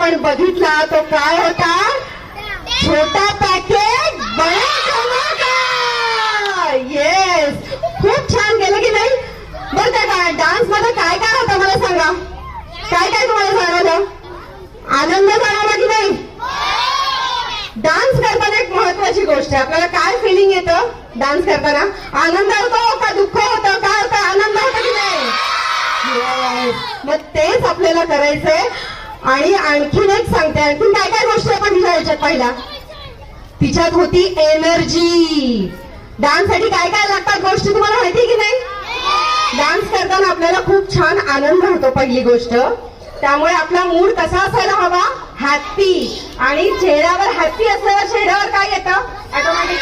आपण बघितला तो काय होता, छोटा पॅकेज बडा धमाका. येस, खूप छान केलं की नाही. बरं का डान्स मध्ये काय काय होतं मला सांगा, काय काय तुम्हाला जाणवलं, आनंद जाणवला की नाही. डान्स करताना एक महत्वाची गोष्ट आहे, आपल्याला काय फिलिंग येतं डान्स करताना, आनंद होतो का दुःख होतं, काय होतं, आनंद होतो की नाही. मग तेच आपल्याला करायचंय. आणि आणखीन एक सांगते, आणखीन काय काय गोष्टी आपण तिच्या ह्याच्यात पाहिला, तिच्यात होती एनर्जी. डान्स साठी काय काय लागतात गोष्टी तुम्हाला माहिती की नाही. डान्स करताना आपल्याला खूप छान आनंद होतो पहिली गोष्ट, त्यामुळे आपला मूड कसा असायला हवा, हॅप्पी. आणि चेहऱ्यावर हॅप्पी असल्यावर चेहऱ्यावर काय येतं, ऑटोमॅटिक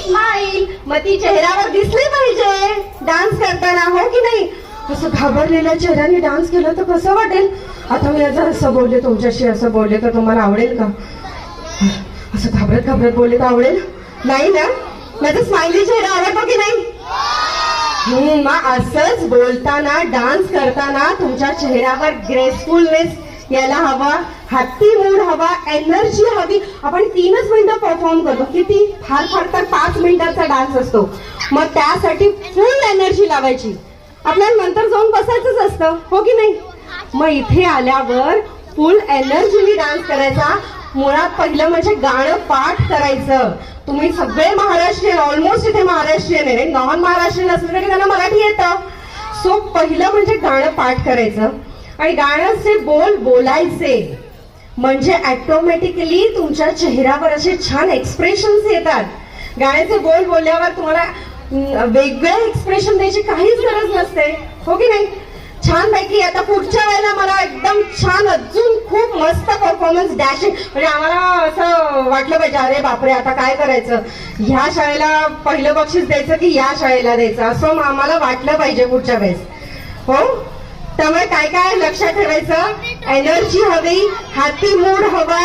स्माईल. मग ती चेहऱ्यावर दिसली पाहिजे डान्स करताना, हो की नाही. असं घाबरलेल्या चेहऱ्याने डान्स केलं तर कसं वाटेल. आता मी जर असं बोलले तुमच्याशी, असं बोलले तर तुम्हाला आवडेल का, असं घाबरत घाबरत बोलले तर आवडेल नाही ना. माझा स्माइली चेहरा आवडतो की नाही. मग असंच बोलताना डान्स करताना तुमच्या चेहऱ्यावर ग्रेसफुलनेस यायला हवा, हॅप्पी मूड हवा, एनर्जी हवी. आपण 3च मिनिटं परफॉर्म करतो, किती फार फार तर 5 मिनिटाचा डान्स असतो. मग त्यासाठी फुल एनर्जी लावायची, आपल्याला नंतर जाऊन बसायचंच असतं, हो की नाही. मग इथे आल्यावर फुल एनर्जीने डान्स करायचा. मुळात पहिलं म्हणजे गाणं पाठ करायचं. तुम्ही सगळे महाराष्ट्रीयन, ऑलमोस्ट इथे महाराष्ट्रीयन आहे, नॉन महाराष्ट्रीयन असलं तरी त्यांना मराठी येतं. सो पहिलं म्हणजे गाणं पाठ करायचं आणि गाण्याचे बोल बोलायचे, म्हणजे ऑटोमॅटिकली तुमच्या चेहऱ्यावर असे छान एक्सप्रेशन्स येतात. गाण्याचे बोल बोलल्यावर तुम्हाला वेगळे एक्सप्रेशन द्यायची काहीच गरज नसते, हो की नाही. छानपैकी आता पुढच्या वेळेला मला एकदम छान अजून खूप मस्त परफॉर्मन्स डॅशिंग, म्हणजे आम्हाला असं वाटलं पाहिजे अरे बापरे आता काय करायचं, ह्या शाळेला पहिलं बक्षीस द्यायचं की या शाळेला द्यायचं, असं आम्हाला वाटलं पाहिजे पुढच्या वेळेस, हो. त्यामुळे काय काय लक्षात ठेवायचं, एनर्जी हवी, हॅपी मूड हवा,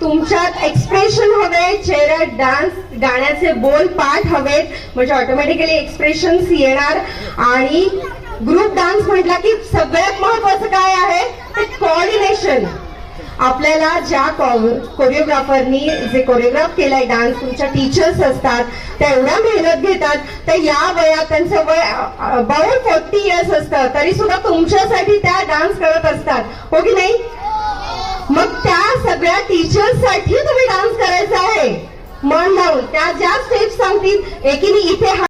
तुमच्यात एक्सप्रेशन हवे, चेहऱ्यात डान्स गाण्याचे बोल पाठ हवेत, म्हणजे ऑटोमॅटिकली एक्सप्रेशन्स येणार. आणि ग्रुप डान्स म्हटला की सगळ्यात महत्वाचं काय आहे ते कोऑर्डिनेशन. आपल्याला ज्या कोरिओग्राफरनी जे कोरिओग्राफ केलाय डान्स, तुमच्या टीचर्स असतात, त्या एवढ्या मेहनत घेतात, तर या वयात त्यांचं वय अबाउट 40 इयर्स असतं, तरी सुद्धा तुमच्यासाठी त्या डान्स करत असतात, हो की नाही. मग त्या सगळ्या टीचर्स साठी तुम्ही डान्स करायचा आहे, मन लावून. त्या ज्या स्टेप्स सांगतील, एकीने इथे